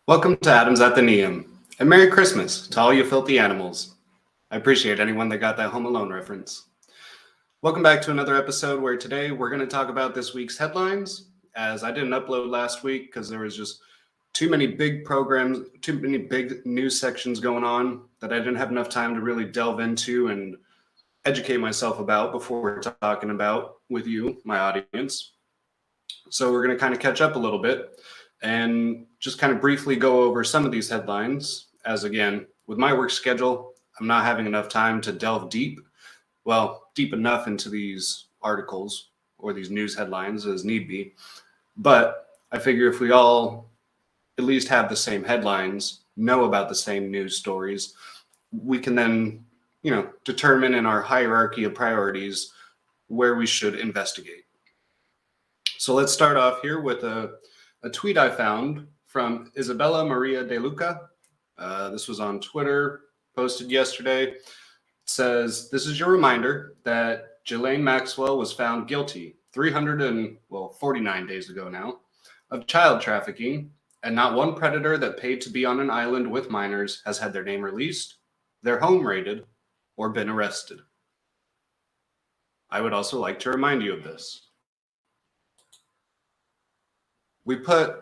Welcome to Adams Athenaeum, and Merry Christmas to all you filthy animals. I appreciate anyone that got that Home Alone reference. Welcome back to another episode where today we're going to talk about this week's headlines, as I didn't upload last week because there was just too many big news sections going on that I didn't have enough time to really delve into and educate myself about before we're talking about with you, my audience. So we're going to kind of catch up a little bit and just kind of briefly go over some of these headlines, as again, with my work schedule, I'm not having enough time to delve deep enough into these articles or these news headlines as need be. But I figure if we all at least have the same headlines, know about the same news stories, we can then, determine in our hierarchy of priorities where we should investigate. So let's start off here with a tweet I found from Isabella Maria De Luca. This was on Twitter, posted yesterday. It says, "This is your reminder that Ghislaine Maxwell was found guilty 349 days ago now of child trafficking, and not one predator that paid to be on an island with minors has had their name released, their home raided, or been arrested. I would also like to remind you of this. We put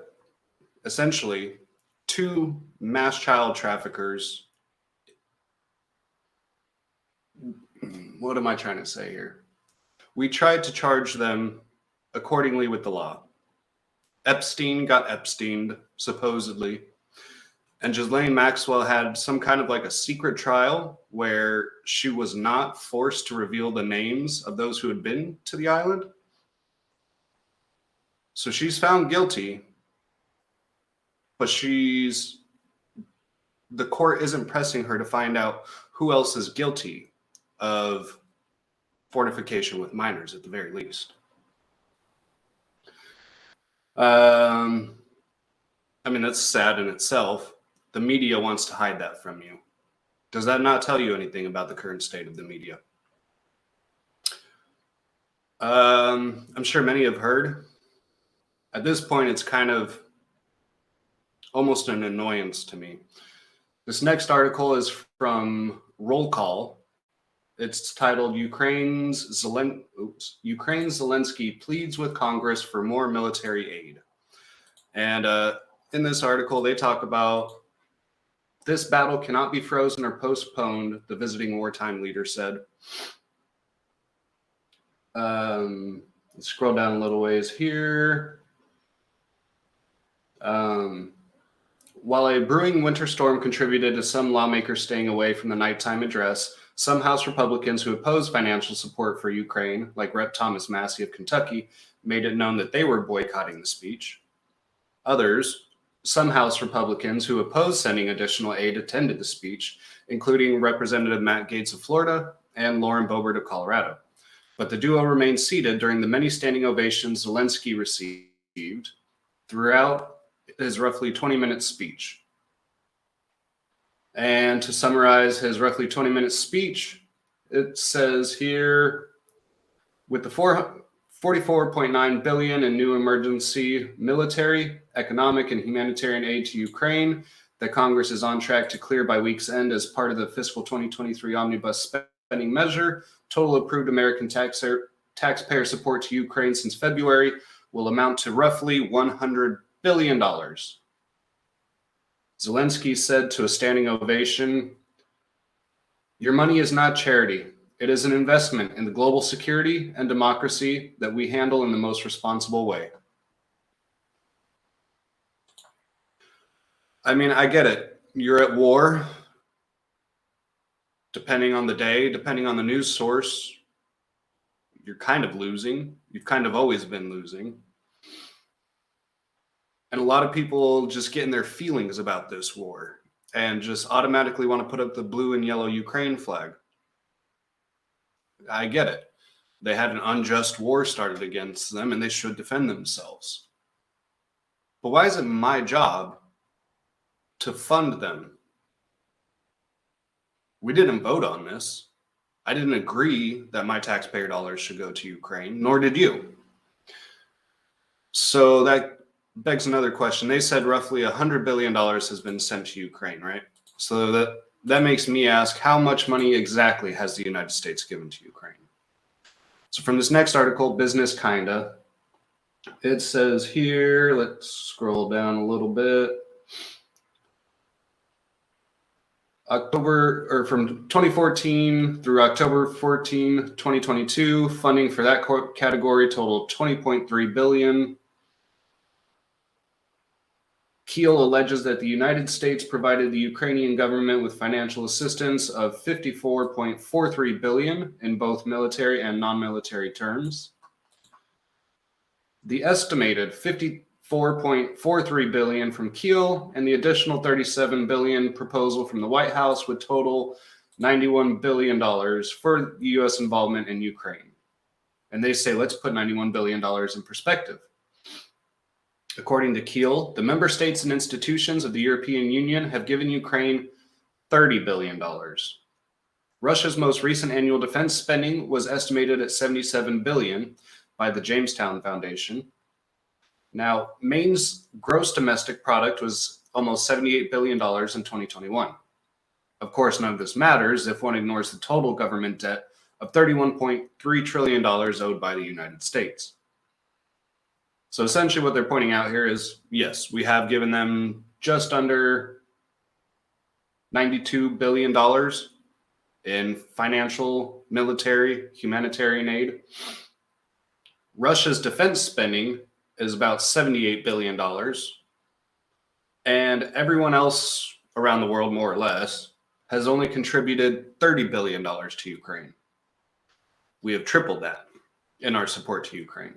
essentially two mass child traffickers. What am I trying to say here? We tried to charge them accordingly with the law. Epstein got Epsteined, supposedly. And Ghislaine Maxwell had some kind of like a secret trial where she was not forced to reveal the names of those who had been to the island. So she's found guilty, but the court isn't pressing her to find out who else is guilty of fornication with minors at the very least. That's sad in itself. The media wants to hide that from you. Does that not tell you anything about the current state of the media? I'm sure many have heard. At this point, it's kind of almost an annoyance to me. This next article is from Roll Call. It's titled Ukraine's Zelensky pleads with Congress for more military aid. And in this article, they talk about this battle cannot be frozen or postponed, the visiting wartime leader said. Let's scroll down a little ways here. While a brewing winter storm contributed to some lawmakers staying away from the nighttime address, some House Republicans who oppose financial support for Ukraine, like Rep. Thomas Massey of Kentucky, made it known that they were boycotting the speech. Others, some House Republicans who oppose sending additional aid, attended the speech, including Representative Matt Gaetz of Florida and Lauren Boebert of Colorado. But the duo remained seated during the many standing ovations Zelensky received throughout his roughly 20-minute speech. And to summarize his roughly 20-minute speech, it says here, with the $44.9 billion in new emergency military, economic, and humanitarian aid to Ukraine that Congress is on track to clear by week's end as part of the fiscal 2023 omnibus spending measure, total approved American taxpayer support to Ukraine since February will amount to roughly $100 billion. Zelensky said to a standing ovation, "Your money is not charity. It is an investment in the global security and democracy that we handle in the most responsible way." I get it. You're at war. Depending on the day, depending on the news source, you're kind of losing. You've kind of always been losing. And a lot of people just get in their feelings about this war and just automatically want to put up the blue and yellow Ukraine flag. I get it. They had an unjust war started against them and they should defend themselves. But why is it my job to fund them? We didn't vote on this. I didn't agree that my taxpayer dollars should go to Ukraine, nor did you. So that begs another question. They said roughly $100 billion has been sent to Ukraine, right? So that makes me ask, how much money exactly has the United States given to Ukraine? So from this next article, Business Kinda, it says here, let's scroll down a little bit. From 2014 through October 14, 2022, funding for that category totaled $20.3 billion. Keel alleges that the United States provided the Ukrainian government with financial assistance of $54.43 billion in both military and non-military terms. The estimated $54.43 billion from Keel and the additional $37 billion proposal from the White House would total $91 billion for the U.S. involvement in Ukraine. And they say, let's put $91 billion in perspective. According to Keel, the member states and institutions of the European Union have given Ukraine $30 billion. Russia's most recent annual defense spending was estimated at $77 billion by the Jamestown Foundation. Now, Maine's gross domestic product was almost $78 billion in 2021. Of course, none of this matters if one ignores the total government debt of $31.3 trillion owed by the United States. So essentially what they're pointing out here is, yes, we have given them just under $92 billion in financial, military, humanitarian aid. Russia's defense spending is about $78 billion. And everyone else around the world, more or less, has only contributed $30 billion to Ukraine. We have tripled that in our support to Ukraine.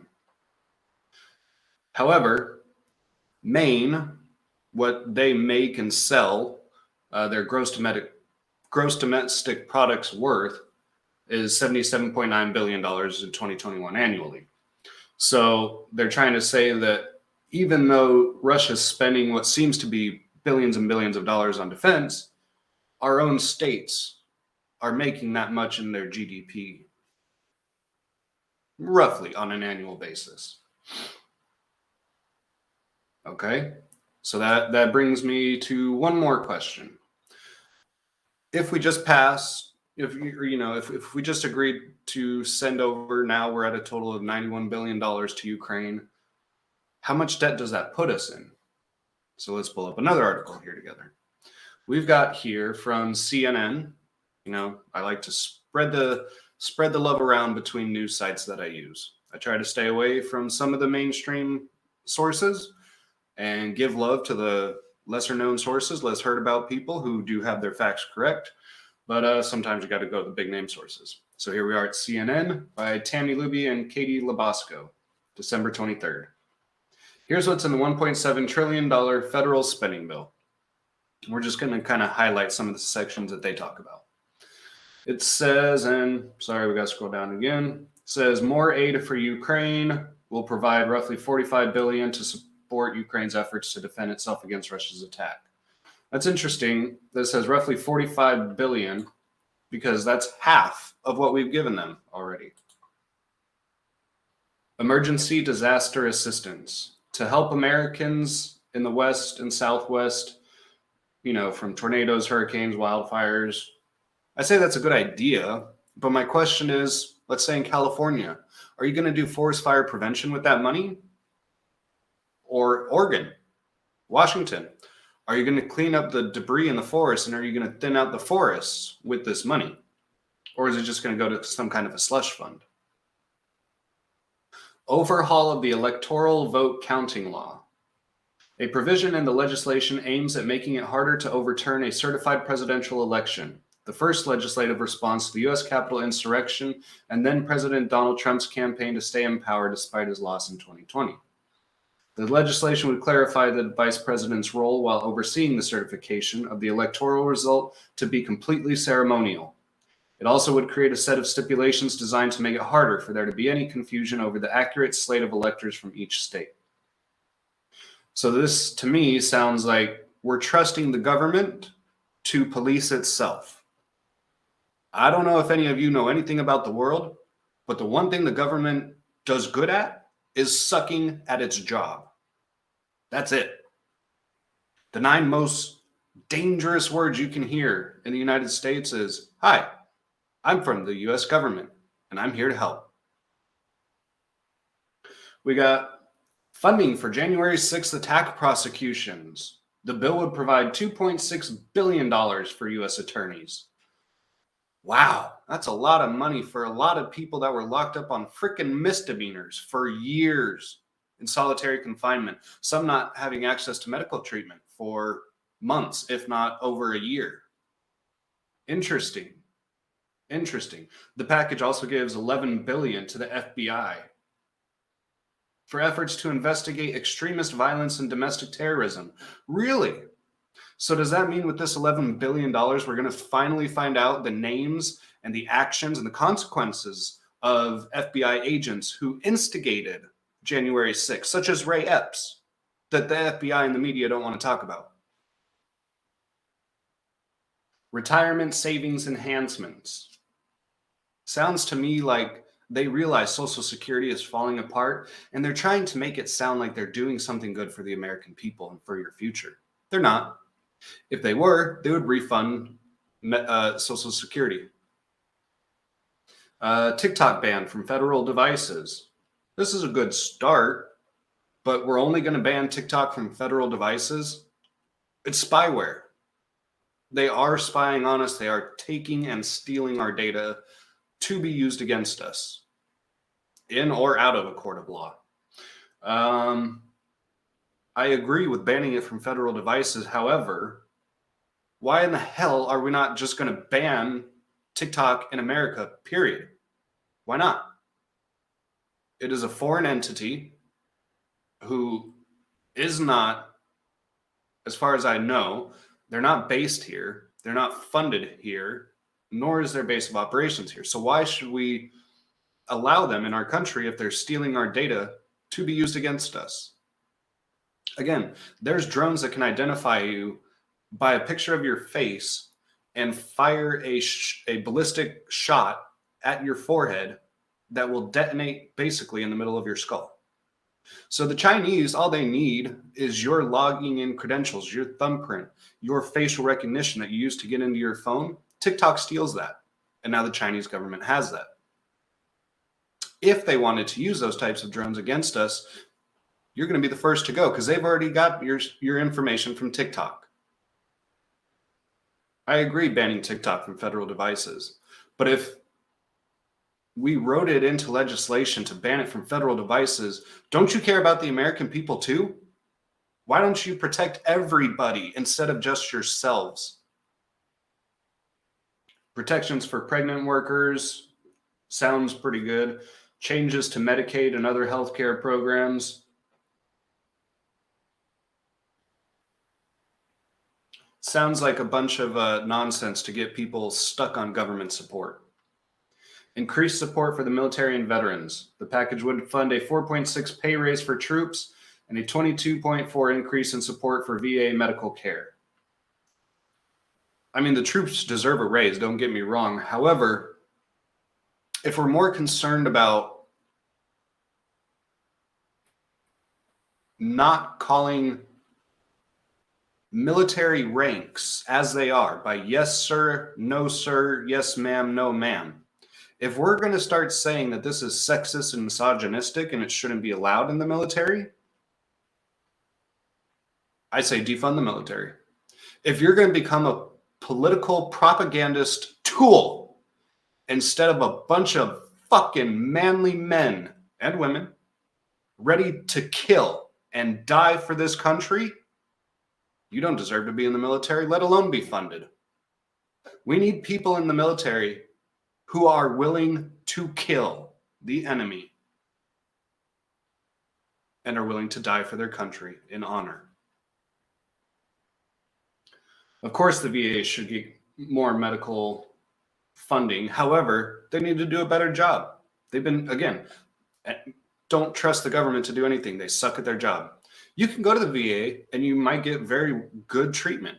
However, Maine, what they make and sell, their gross domestic products worth is $77.9 billion in 2021 annually. So they're trying to say that even though Russia's spending what seems to be billions and billions of dollars on defense, our own states are making that much in their GDP, roughly on an annual basis. Okay, so that brings me to one more question. If we just pass, if we just agreed to send over, now we're at a total of $91 billion to Ukraine, how much debt does that put us in? So let's pull up another article here together. We've got here from CNN. I like to spread the love around between news sites that I use. I try to stay away from some of the mainstream sources and give love to the lesser known sources, less heard about people who do have their facts correct. But sometimes you got to go to the big name sources. So here we are at CNN by Tammy Luby and Katie Labasco, December 23rd. Here's what's in the $1.7 trillion federal spending bill. We're just going to kind of highlight some of the sections that they talk about. It says, and sorry, we got to scroll down again. It says more aid for Ukraine will provide roughly $45 billion to support Ukraine's efforts to defend itself against Russia's attack. That's interesting. That says roughly $45 billion because that's half of what we've given them already. Emergency disaster assistance to help Americans in the West and Southwest, from tornadoes, hurricanes, wildfires. I say that's a good idea, but my question is, let's say in California, are you going to do forest fire prevention with that money? Or Oregon, Washington, are you going to clean up the debris in the forest, and are you going to thin out the forests with this money? Or is it just going to go to some kind of a slush fund? Overhaul of the electoral vote counting law. A provision in the legislation aims at making it harder to overturn a certified presidential election, the first legislative response to the U.S. Capitol insurrection and then President Donald Trump's campaign to stay in power despite his loss in 2020. The legislation would clarify the vice president's role while overseeing the certification of the electoral result to be completely ceremonial. It also would create a set of stipulations designed to make it harder for there to be any confusion over the accurate slate of electors from each state. So this, to me, sounds like we're trusting the government to police itself. I don't know if any of you know anything about the world, but the one thing the government does good at is sucking at its job. That's it. The 9 most dangerous words you can hear in the United States is, "Hi, I'm from the US government, and I'm here to help." We got funding for January 6th attack prosecutions. The bill would provide $2.6 billion for US attorneys. Wow, that's a lot of money for a lot of people that were locked up on frickin' misdemeanors for years in solitary confinement, some not having access to medical treatment for months, if not over a year. Interesting. The package also gives $11 billion to the FBI for efforts to investigate extremist violence and domestic terrorism. Really? So does that mean with this $11 billion, we're going to finally find out the names and the actions and the consequences of FBI agents who instigated January 6th, such as Ray Epps, that the FBI and the media don't want to talk about? Retirement savings enhancements. Sounds to me like they realize Social Security is falling apart, and they're trying to make it sound like they're doing something good for the American people and for your future. They're not. If they were, they would refund Social Security. TikTok ban from federal devices. This is a good start, but we're only going to ban TikTok from federal devices. It's spyware. They are spying on us. They are taking and stealing our data to be used against us in or out of a court of law. I agree with banning it from federal devices. However, why in the hell are we not just going to ban TikTok in America, period? Why not? It is a foreign entity who is not, as far as I know, they're not based here. They're not funded here, nor is their base of operations here. So why should we allow them in our country if they're stealing our data to be used against us? Again, there's drones that can identify you by a picture of your face and fire a ballistic shot at your forehead that will detonate basically in the middle of your skull. So the Chinese, all they need is your logging in credentials, your thumbprint, your facial recognition that you use to get into your phone. TikTok steals that. And now the Chinese government has that. If they wanted to use those types of drones against us, you're going to be the first to go because they've already got your information from TikTok. I agree banning TikTok from federal devices. But if we wrote it into legislation to ban it from federal devices, don't you care about the American people too? Why don't you protect everybody instead of just yourselves? Protections for pregnant workers sounds pretty good. Changes to Medicaid and other healthcare programs. Sounds like a bunch of nonsense to get people stuck on government support. Increased support for the military and veterans. The package would fund a 4.6 pay raise for troops and a 22.4 increase in support for VA medical care. I mean, the troops deserve a raise, don't get me wrong. However, if we're more concerned about not calling military ranks as they are by yes, sir, no, sir, yes, ma'am, no, ma'am. If we're going to start saying that this is sexist and misogynistic and it shouldn't be allowed in the military, I say defund the military. If you're going to become a political propagandist tool instead of a bunch of fucking manly men and women ready to kill and die for this country, you don't deserve to be in the military, let alone be funded. We need people in the military who are willing to kill the enemy and are willing to die for their country in honor. Of course, the VA should get more medical funding. However, they need to do a better job. They've been, again, don't trust the government to do anything. They suck at their job. You can go to the VA and you might get very good treatment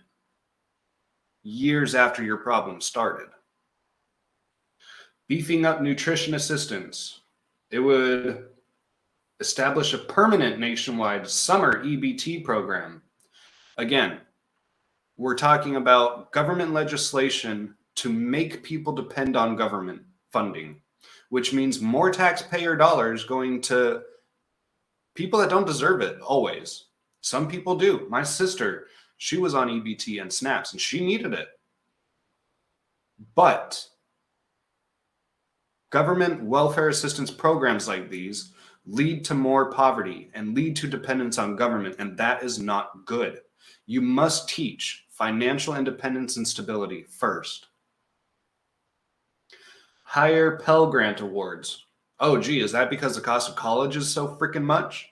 years after your problem started. Beefing up nutrition assistance. It would Establish a permanent nationwide summer EBT program. Again, we're talking about government legislation to make people depend on government funding, which means more taxpayer dollars going to people that don't deserve it always. Some people do. My sister, she was on EBT and SNAPs and she needed it. But government welfare assistance programs like these lead to more poverty and lead to dependence on government, and that is not good. You must teach financial independence and stability first. Higher Pell Grant awards. Oh, gee, is that because the cost of college is so freaking much?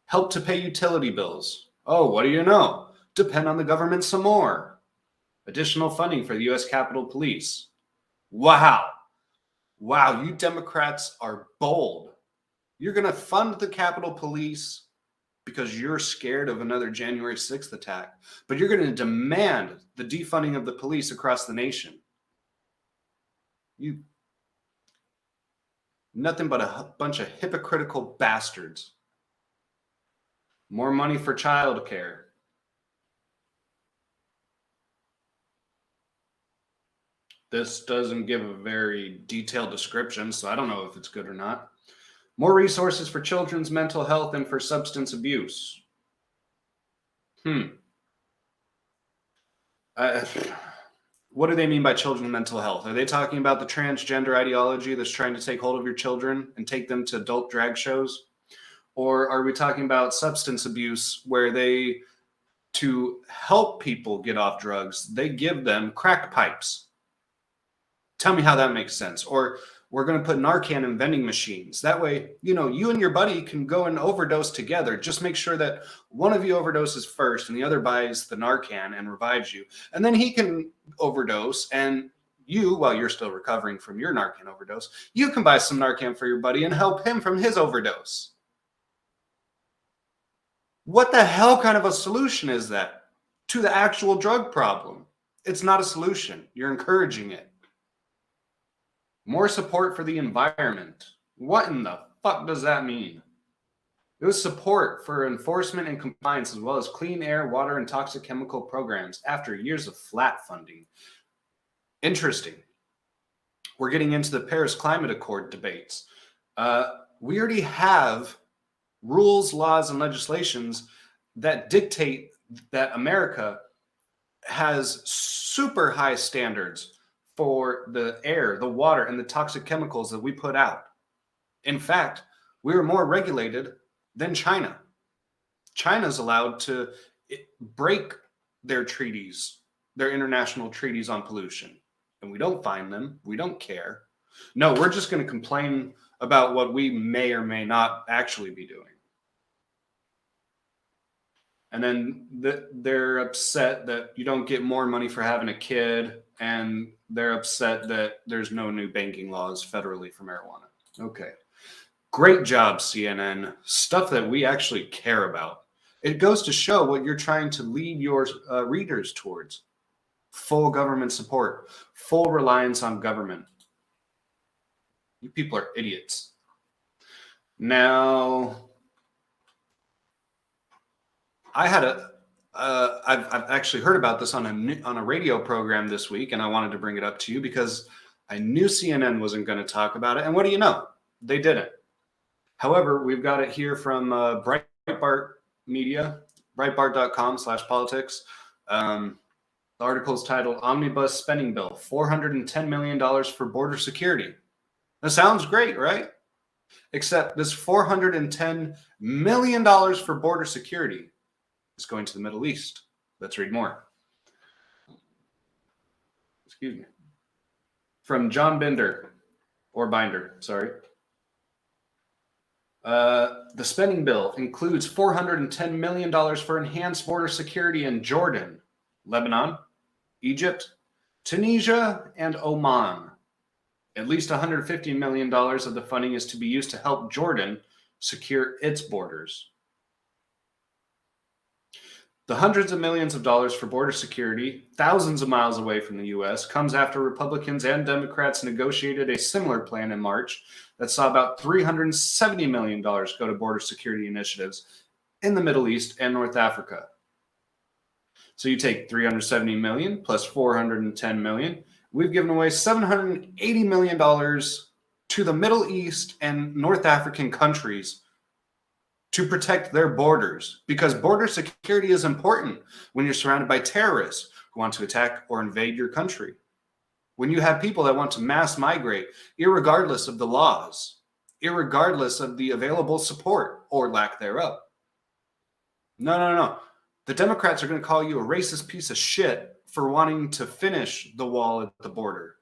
Help to pay utility bills. Oh, what do you know? Depend on the government some more. Additional funding for the U.S. Capitol Police. Wow. Wow, you Democrats are bold. You're going to fund the Capitol Police because you're scared of another January 6th attack, but you're going to demand the defunding of the police across the nation. You, nothing but a bunch of hypocritical bastards. More money for childcare. This doesn't give a very detailed description, so I don't know if it's good or not. More resources for children's mental health and for substance abuse. What do they mean by children's mental health? Are they talking about the transgender ideology that's trying to take hold of your children and take them to adult drag shows? Or are we talking about substance abuse where they, to help people get off drugs, they give them crack pipes? Tell me how that makes sense. Or we're going to put Narcan in vending machines. That way, you and your buddy can go and overdose together. Just make sure that one of you overdoses first and the other buys the Narcan and revives you. And then he can overdose, and you, while you're still recovering from your Narcan overdose, you can buy some Narcan for your buddy and help him from his overdose. What the hell kind of a solution is that to the actual drug problem? It's not a solution. You're encouraging it. More support for the environment. What in the fuck does that mean? It was support for enforcement and compliance, as well as clean air, water, and toxic chemical programs after years of flat funding. Interesting. We're getting into the Paris Climate Accord debates. We already have rules, laws, and legislations that dictate that America has super high standards for the air, the water, and the toxic chemicals that we put out. In fact, we are more regulated than China. China's allowed to break their treaties, their international treaties on pollution. And we don't fine them. We don't care. No, we're just going to complain about what we may or may not actually be doing. And then they're upset that you don't get more money for having a kid, and they're upset that there's no new banking laws federally for marijuana. Okay. Great job, CNN. Stuff that we actually care about. It goes to show what you're trying to lead your readers towards. Full government support. Full reliance on government. You people are idiots. Now, I've actually heard about this on a radio program this week, and I wanted to bring it up to you because I knew CNN wasn't going to talk about it. And what do you know? They didn't. However, we've got it here from Breitbart Media, breitbart.com/politics. The article is titled Omnibus Spending Bill, $410 million for border security. That sounds great, right? Except this $410 million for border security is going to the Middle East. Let's read more. Excuse me. From John Binder, sorry. The spending bill includes $410 million for enhanced border security in Jordan, Lebanon, Egypt, Tunisia, and Oman. At least $150 million of the funding is to be used to help Jordan secure its borders. The hundreds of millions of dollars for border security, thousands of miles away from the U.S., comes after Republicans and Democrats negotiated a similar plan in March that saw about $370 million go to border security initiatives in the Middle East and North Africa. So you take 370 million plus 410 million. We've given away $780 million to the Middle East and North African countries to protect their borders, because border security is important when you're surrounded by terrorists who want to attack or invade your country. When you have people that want to mass migrate, irregardless of the laws, irregardless of the available support or lack thereof. No. The Democrats are going to call you a racist piece of shit for wanting to finish the wall at the border,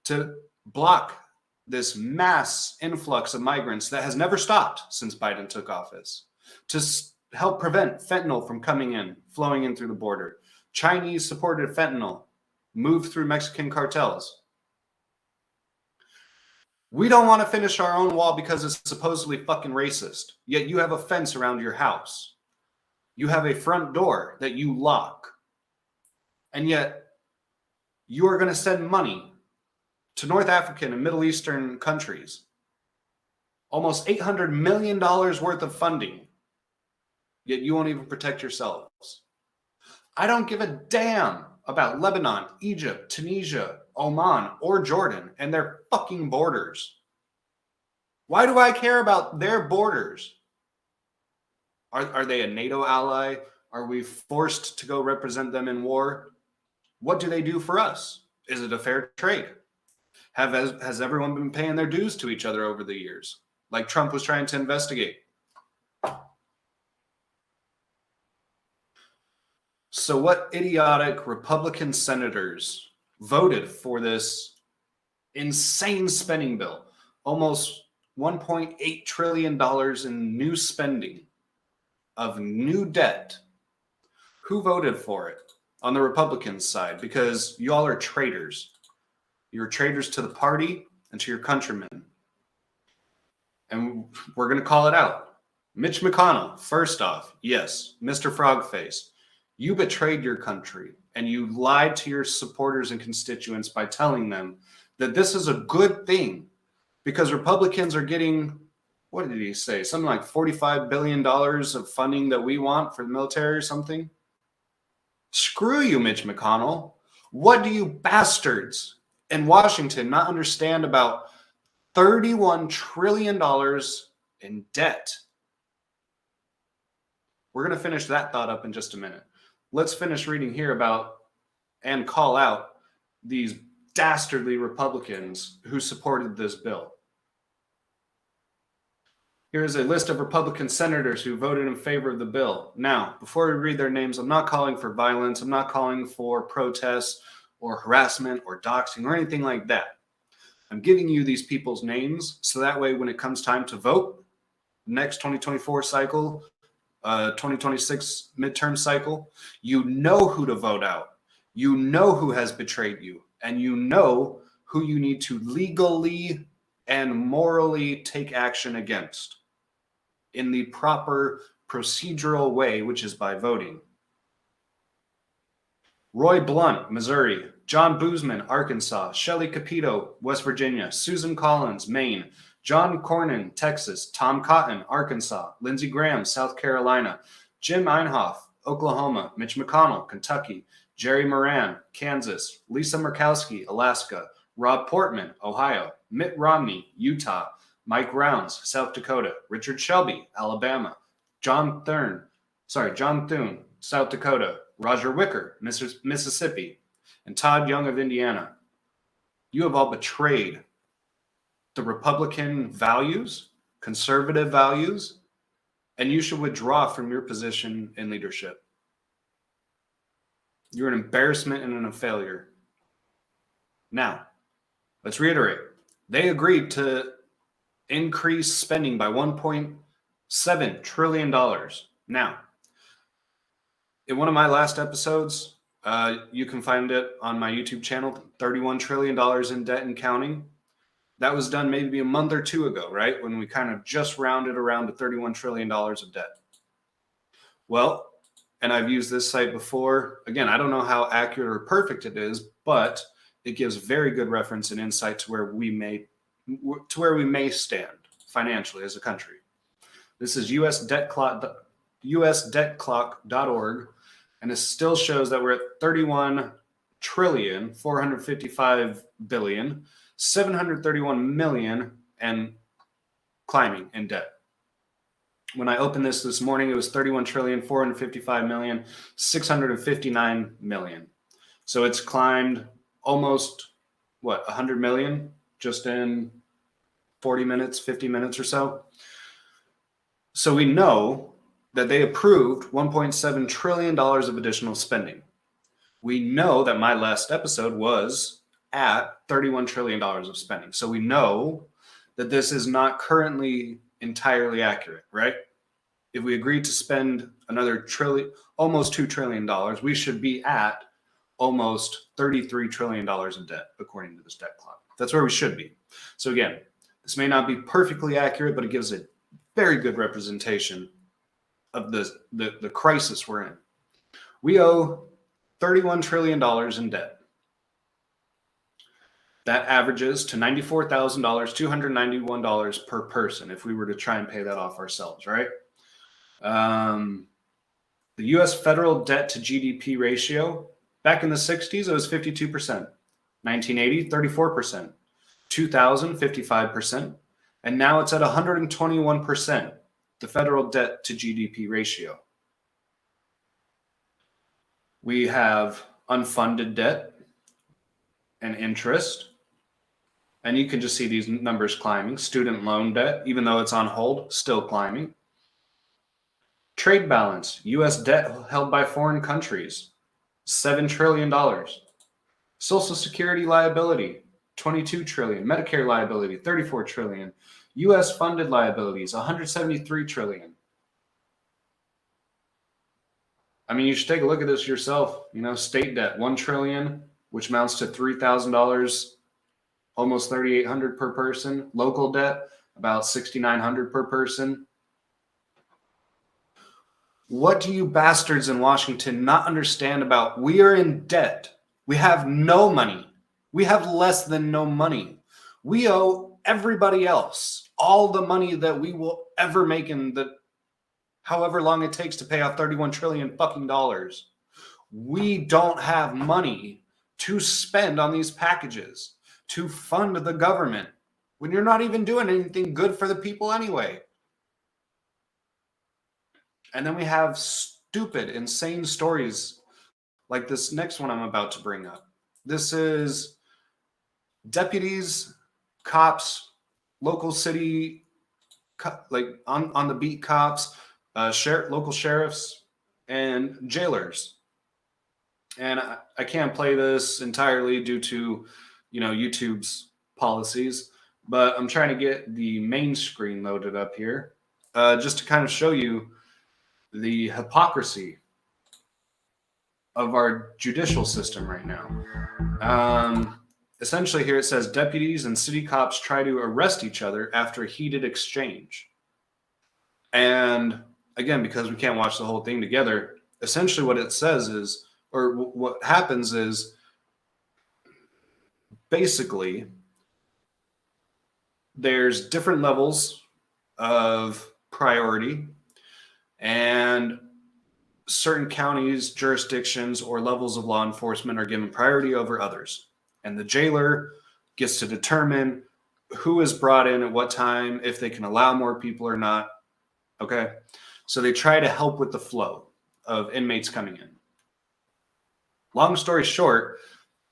to block this mass influx of migrants that has never stopped since Biden took office, to help prevent fentanyl from coming in, flowing in through the border. Chinese-supported fentanyl moved through Mexican cartels. We don't want to finish our own wall because it's supposedly fucking racist, yet you have a fence around your house. You have a front door that you lock, and yet you are going to send money to North African and Middle Eastern countries. Almost $800 million worth of funding, yet you won't even protect yourselves. I don't give a damn about Lebanon, Egypt, Tunisia, Oman, or Jordan and their fucking borders. Why do I care about their borders? Are they a NATO ally? Are we forced to go represent them in war? What do they do for us? Is it a fair trade? Has everyone been paying their dues to each other over the years, like Trump was trying to investigate? So what idiotic Republican senators voted for this insane spending bill? Almost $1.8 trillion in new spending of new debt. Who voted for it on the Republican side? Because y'all are traitors. You're traitors to the party and to your countrymen. And we're going to call it out. Mitch McConnell, first off, yes, Mr. Frogface, you betrayed your country and you lied to your supporters and constituents by telling them that this is a good thing because Republicans are getting, what did he say? Something like $45 billion of funding that we want for the military or something. Screw you, Mitch McConnell. What do you bastards in Washington not understand about $31 trillion in debt? We're going to finish that thought up in just a minute. Let's finish reading here about and call out these dastardly Republicans who supported this bill. Here's a list of Republican senators who voted in favor of the bill. Now, before we read their names, I'm not calling for violence. I'm not calling for protests or harassment or doxing or anything like that. I'm giving you these people's names so that way when it comes time to vote, next 2024 cycle, 2026 midterm cycle, you know who to vote out. You know who has betrayed you, and you know who you need to legally and morally take action against in the proper procedural way, which is by voting. Roy Blunt, Missouri. John Boozman, Arkansas. Shelley Capito, West Virginia. Susan Collins, Maine. John Cornyn, Texas. Tom Cotton, Arkansas. Lindsey Graham, South Carolina. Jim Einhoff, Oklahoma. Mitch McConnell, Kentucky. Jerry Moran, Kansas. Lisa Murkowski, Alaska. Rob Portman, Ohio. Mitt Romney, Utah. Mike Rounds, South Dakota. Richard Shelby, Alabama. John Thune, South Dakota. Roger Wicker, Mississippi. And Todd Young of Indiana. You have all betrayed the Republican values, conservative values, and you should withdraw from your position in leadership. You're an embarrassment and a failure. Now, let's reiterate. They agreed to increase spending by $1.7 trillion. Now, in one of my last episodes, you can find it on my YouTube channel, $31 trillion in debt and counting. That was done maybe a month or two ago, right? When we kind of just rounded around to $31 trillion of debt. Well, and I've used this site before. Again, I don't know how accurate or perfect it is, but it gives very good reference and insight to where we may stand financially as a country. This is usdebtclock.org, and it still shows that we're at 31,455,731,000,000 and climbing in debt. When I opened this morning, it was 31,455,659,000,000. So it's climbed almost, 100 million just in 40 minutes, 50 minutes or so. So we know that they approved $1.7 trillion of additional spending. We know that my last episode was at $31 trillion of spending. So we know that this is not currently entirely accurate, right? If we agreed to spend another almost $2 trillion, we should be at almost $33 trillion in debt, according to this debt clock. That's where we should be. So again, this may not be perfectly accurate, but it gives a very good representation of the crisis we're in. We owe $31 trillion in debt. That averages to $94,291 per person if we were to try and pay that off ourselves, right? The U.S. federal debt to GDP ratio, back in the 60s, it was 52%. 1980, 34%. 2000, 55%. And now it's at 121%, the federal debt to GDP ratio. We have unfunded debt and interest. And you can just see these numbers climbing. Student loan debt, even though it's on hold, still climbing. Trade balance, U.S. debt held by foreign countries, $7 trillion. Social Security liability, $22 trillion. Medicare liability, $34 trillion. U.S. funded liabilities, $173 trillion. I mean, you should take a look at this yourself. State debt, $1 trillion, which amounts to $3,000, almost $3,800 per person. Local debt, about $6,900 per person. What do you bastards in Washington not understand about? We are in debt. We have no money. We have less than no money. We owe everybody else all the money that we will ever make in the however long it takes to pay off 31 trillion fucking dollars. We don't have money to spend on these packages, to fund the government, when you're not even doing anything good for the people anyway. And then we have stupid, insane stories like this next one I'm about to bring up. This is deputies, cops, local city, like on the beat cops, local sheriffs, and jailers. And I can't play this entirely due to, YouTube's policies, but I'm trying to get the main screen loaded up here, just to kind of show you the hypocrisy of our judicial system right now. Essentially here it says deputies and city cops try to arrest each other after a heated exchange. And again, because we can't watch the whole thing together, essentially what it says is, or what happens is, basically, there's different levels of priority, and certain counties, jurisdictions, or levels of law enforcement are given priority over others. And the jailer gets to determine who is brought in at what time, if they can allow more people or not. Okay? So they try to help with the flow of inmates coming in. Long story short,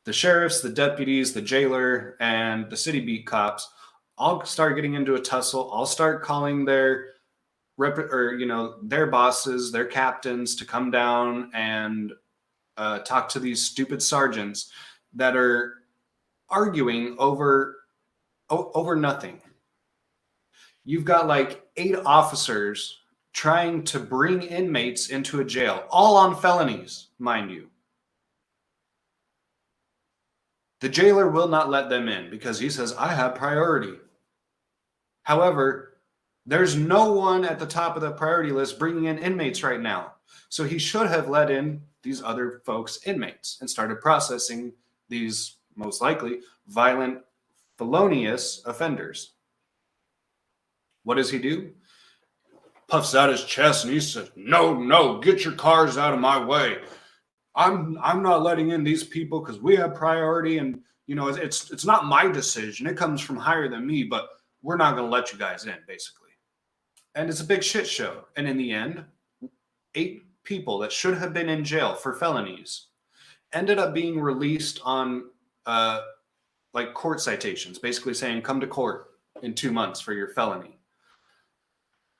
the sheriffs, the deputies, the jailer, and the city beat cops all start getting into a tussle. All start calling their their bosses, their captains, to come down and talk to these stupid sergeants that are arguing over nothing. You've got like 8 officers trying to bring inmates into a jail, all on felonies, mind you. The jailer will not let them in because he says, I have priority. However, there's no one at the top of the priority list bringing in inmates right now. So he should have let in these other folks, inmates, and started processing these most likely violent, felonious offenders. What does he do? Puffs out his chest and he says, no, get your cars out of my way. I'm not letting in these people because we have priority, and it's not my decision. It comes from higher than me, but we're not going to let you guys in, basically. And it's a big shit show. And in the end, 8 people that should have been in jail for felonies ended up being released on like court citations, basically saying, come to court in 2 months for your felony.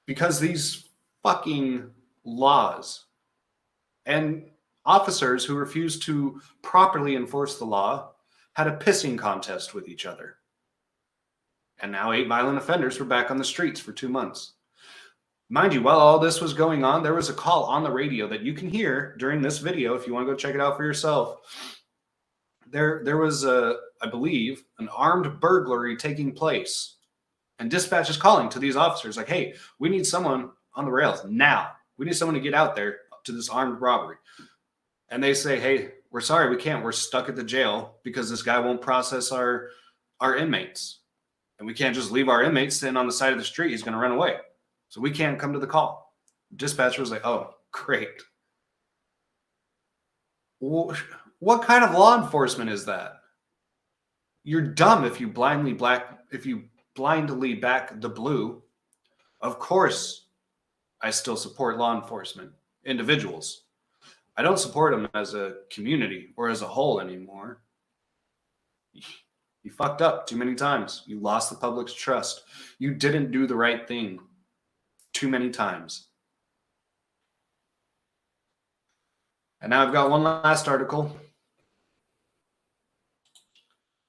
Because these fucking laws and officers who refused to properly enforce the law had a pissing contest with each other. And now 8 violent offenders were back on the streets for 2 months. Mind you, while all this was going on, there was a call on the radio that you can hear during this video if you want to go check it out for yourself. There was, I believe, an armed burglary taking place. And dispatch is calling to these officers like, hey, we need someone on the rails now. We need someone to get out there to this armed robbery. And they say, hey, we're sorry, we can't. We're stuck at the jail because this guy won't process our inmates. And we can't just leave our inmates sitting on the side of the street. He's going to run away. So we can't come to the call. Dispatcher was like, oh, great. What kind of law enforcement is that? You're dumb if you blindly back the blue. Of course, I still support law enforcement, individuals. I don't support them as a community or as a whole anymore. You fucked up too many times. You lost the public's trust. You didn't do the right thing too many times. And now I've got one last article.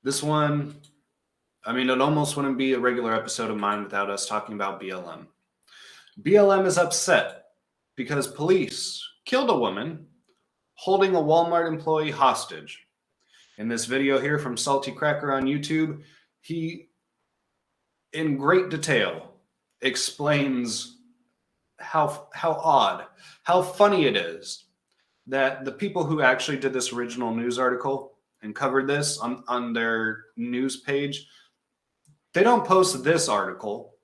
This one, I mean, it almost wouldn't be a regular episode of mine without us talking about BLM. BLM is upset because police killed a woman holding a Walmart employee hostage. In this video here from Salty Cracker on YouTube, he, in great detail, explains how odd, how funny it is that the people who actually did this original news article and covered this on their news page, they don't post this article.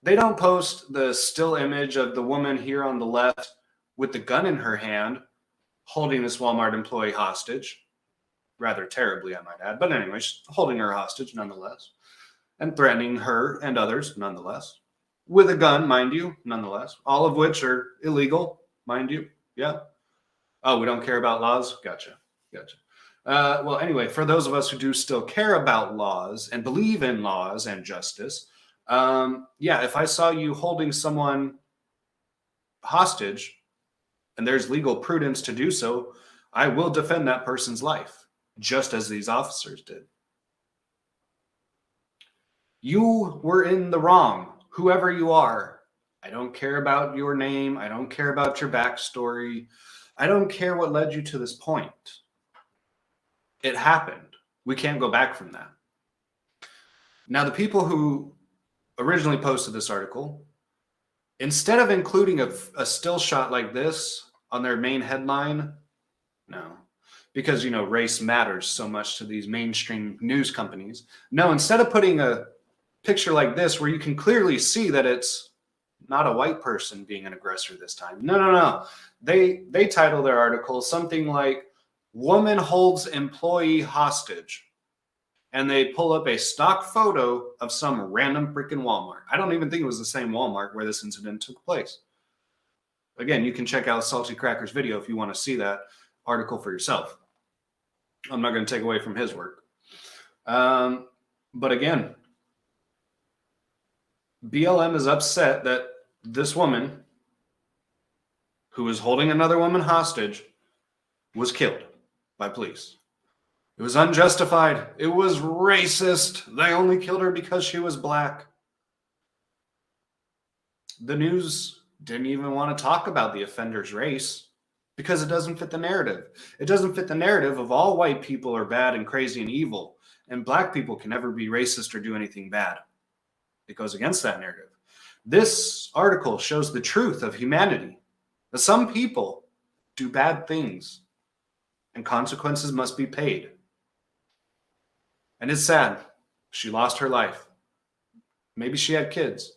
They don't post the still image of the woman here on the left with the gun in her hand holding this Walmart employee hostage. Rather terribly, I might add. But anyway, she's holding her hostage nonetheless. And threatening her and others nonetheless. With a gun, mind you, nonetheless. All of which are illegal, mind you. Yeah. Oh, we don't care about laws? Gotcha. Well, anyway, for those of us who do still care about laws and believe in laws and justice, if I saw you holding someone hostage and there's legal prudence to do so, I will defend that person's life, just as these officers did. You were in the wrong, whoever you are. I don't care about your name. I don't care about your backstory. I don't care what led you to this point. It happened. We can't go back from that. Now, the people who originally posted this article, instead of including a still shot like this on their main headline, no, because, race matters so much to these mainstream news companies. No, instead of putting a picture like this where you can clearly see that it's not a white person being an aggressor this time. No. They title their article something like, "Woman holds employee hostage." And they pull up a stock photo of some random freaking Walmart. I don't even think it was the same Walmart where this incident took place. Again, you can check out Salty Cracker's video if you want to see that article for yourself. I'm not going to take away from his work. But again, BLM is upset that this woman, who was holding another woman hostage, was killed by police. It was unjustified. It was racist. They only killed her because she was black. The news didn't even want to talk about the offender's race because it doesn't fit the narrative. It doesn't fit the narrative of all white people are bad and crazy and evil, and black people can never be racist or do anything bad. It goes against that narrative. This article shows the truth of humanity. But some people do bad things, and consequences must be paid. And it's sad. She lost her life. Maybe she had kids,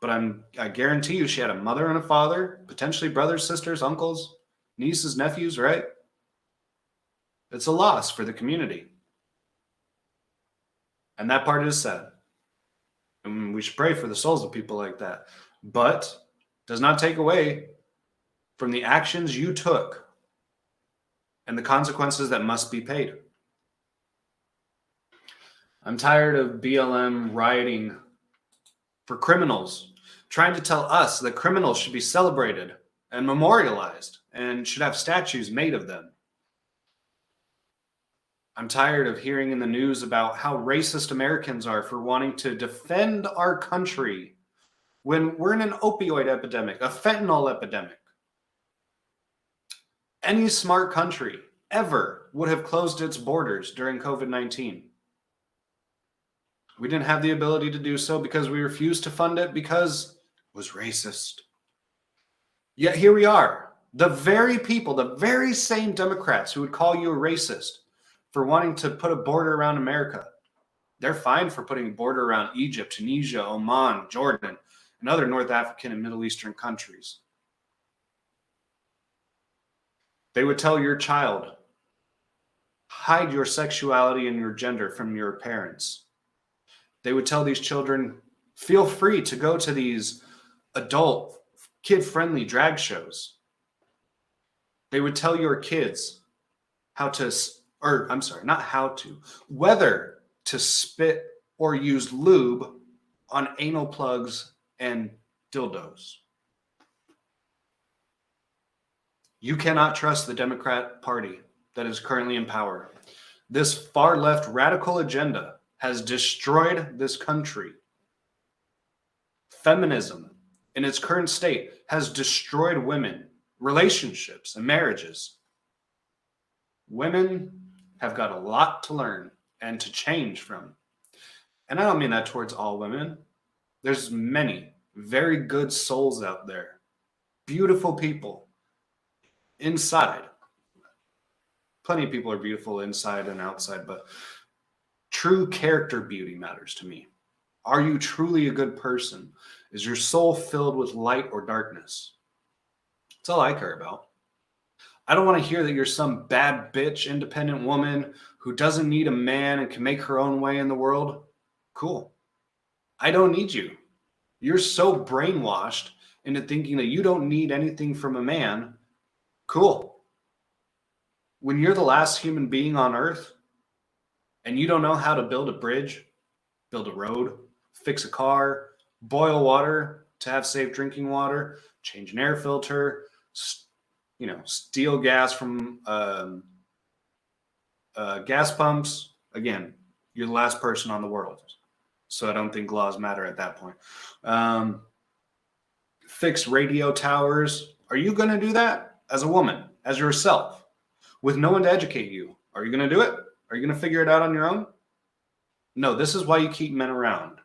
but I guarantee you she had a mother and a father, potentially brothers, sisters, uncles, nieces, nephews, right? It's a loss for the community. And that part is sad. And we should pray for the souls of people like that. But does not take away from the actions you took and the consequences that must be paid. I'm tired of BLM rioting for criminals, trying to tell us that criminals should be celebrated and memorialized and should have statues made of them. I'm tired of hearing in the news about how racist Americans are for wanting to defend our country when we're in an opioid epidemic, a fentanyl epidemic. Any smart country ever would have closed its borders during COVID-19. We didn't have the ability to do so because we refused to fund it because it was racist. Yet here we are, the very people, the very same Democrats who would call you a racist for wanting to put a border around America. They're fine for putting a border around Egypt, Tunisia, Oman, Jordan, and other North African and Middle Eastern countries. They would tell your child, hide your sexuality and your gender from your parents. They would tell these children, feel free to go to these adult, kid-friendly drag shows. They would tell your kids whether to spit or use lube on anal plugs and dildos. You cannot trust the Democrat Party that is currently in power. This far-left radical agenda has destroyed this country. Feminism, in its current state, has destroyed women, relationships, and marriages. Women have got a lot to learn and to change from. And I don't mean that towards all women. There's many very good souls out there, beautiful people inside. Plenty of people are beautiful inside and outside, but true character beauty matters to me. Are you truly a good person? Is your soul filled with light or darkness? That's all I care about. I don't want to hear that you're some bad bitch, independent woman who doesn't need a man and can make her own way in the world. Cool. I don't need you. You're so brainwashed into thinking that you don't need anything from a man. Cool. When you're the last human being on earth and you don't know how to build a bridge, build a road, fix a car, boil water to have safe drinking water, change an air filter, steal gas from gas pumps. Again, you're the last person on the world. So I don't think laws matter at that point. Fix radio towers. Are you going to do that as a woman, as yourself, with no one to educate you? Are you going to do it? Are you going to figure it out on your own? No, this is why you keep men around.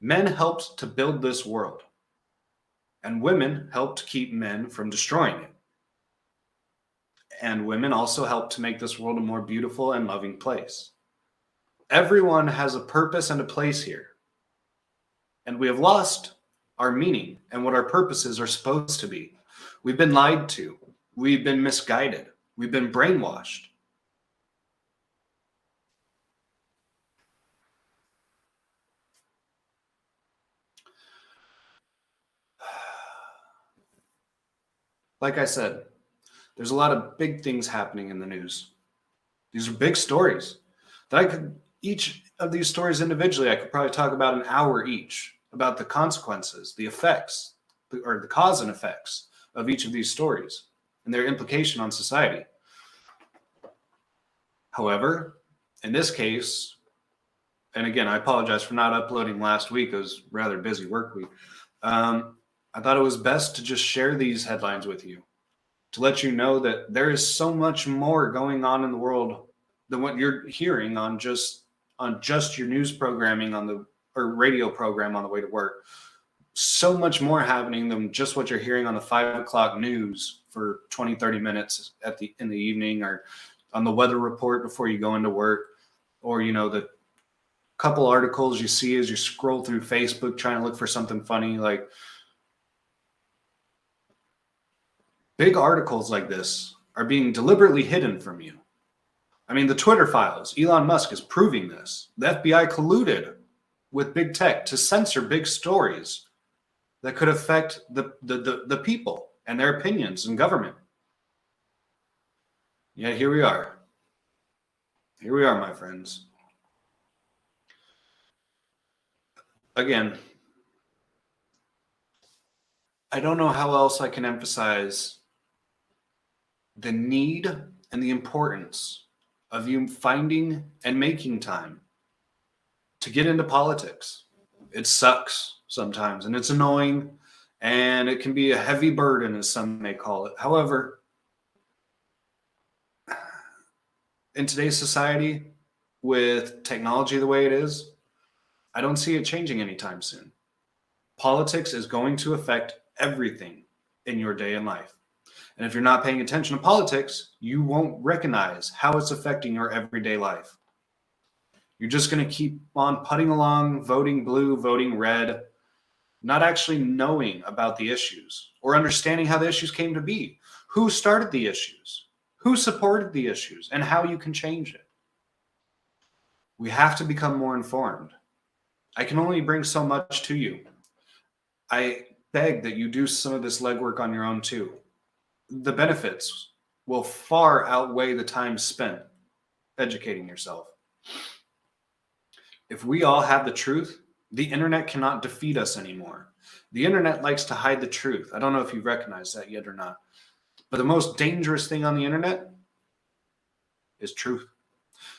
Men helped to build this world, and women helped to keep men from destroying it. And women also help to make this world a more beautiful and loving place. Everyone has a purpose and a place here. And we have lost our meaning and what our purposes are supposed to be. We've been lied to. We've been misguided. We've been brainwashed. Like I said, there's a lot of big things happening in the news. These are big stories that each of these stories individually, I could probably talk about an hour each about the consequences, the effects, or the cause and effects of each of these stories and their implication on society. However, in this case, and again, I apologize for not uploading last week. It was a rather busy work week. I thought it was best to just share these headlines with you, to let you know that there is so much more going on in the world than what you're hearing on just your news programming or radio program on the way to work. so much more happening than just what you're hearing on the 5 o'clock news for 20, 30 minutes in the evening, or on the weather report before you go into work, or, the couple articles you see as you scroll through Facebook trying to look for something funny. Like, big articles like this are being deliberately hidden from you. I mean, the Twitter files, Elon Musk is proving this. The FBI colluded with big tech to censor big stories that could affect the people and their opinions in government. Yet here we are. Here we are, my friends. Again, I don't know how else I can emphasize the need and the importance of you finding and making time to get into politics. It sucks sometimes, and it's annoying, and it can be a heavy burden, as some may call it. However, in today's society, with technology the way it is, I don't see it changing anytime soon. Politics is going to affect everything in your day and life. And if you're not paying attention to politics, you won't recognize how it's affecting your everyday life. You're just going to keep on putting along, voting blue, voting red, not actually knowing about the issues or understanding how the issues came to be, who started the issues, who supported the issues, and how you can change it. We have to become more informed. I can only bring so much to you. I beg that you do some of this legwork on your own too. The benefits will far outweigh the time spent educating yourself. If we all have the truth, the internet cannot defeat us anymore. The internet likes to hide the truth. I don't know if you recognize that yet or not. But the most dangerous thing on the internet is truth.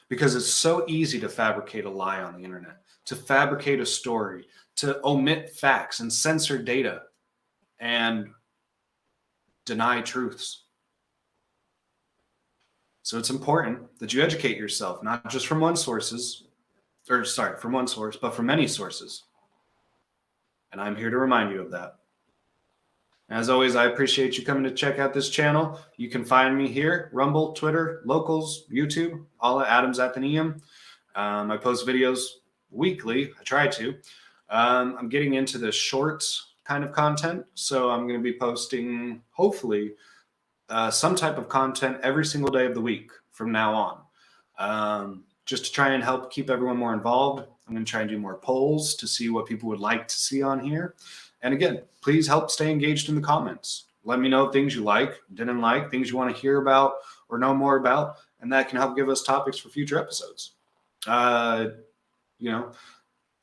Because it's so easy to fabricate a lie on the internet, to fabricate a story, to omit facts and censor data and deny truths. So it's important that you educate yourself, not just from one source, but from many sources. And I'm here to remind you of that. As always, I appreciate you coming to check out this channel. You can find me here, Rumble, Twitter, Locals, YouTube, all at Adams Athenaeum. I post videos weekly. I try to. I'm getting into the shorts kind of content, so I'm going to be posting, hopefully, some type of content every single day of the week from now on, just to try and help keep everyone more involved. I'm going to try and do more polls to see what people would like to see on here. And again, please help stay engaged in the comments. Let me know things you like, didn't like, things you want to hear about or know more about, and that can help give us topics for future episodes. I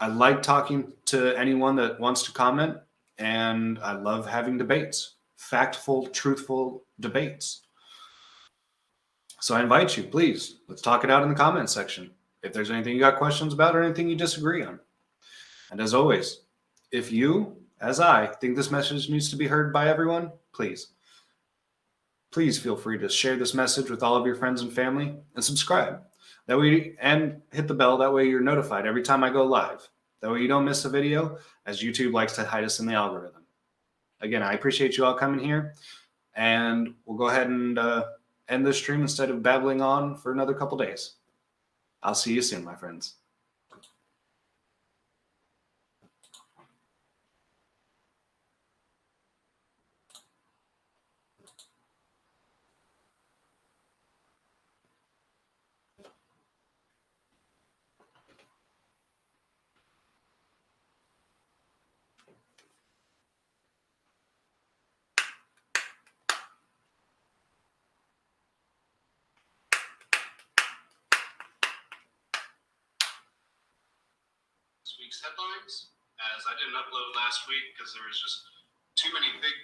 like talking to anyone that wants to comment, and I love having debates, factful, truthful debates. So I invite you, please, let's talk it out in the comments section. If there's anything you got questions about or anything you disagree on. And as always, if you, as I, think this message needs to be heard by everyone, please feel free to share this message with all of your friends and family and subscribe. That way, and hit the bell. That way you're notified every time I go live. That way you don't miss a video, as YouTube likes to hide us in the algorithm. Again, I appreciate you all coming here, and we'll go ahead and end this stream instead of babbling on for another couple days. I'll see you soon, my friends. This week's headlines, as I didn't upload last week because there was just too many big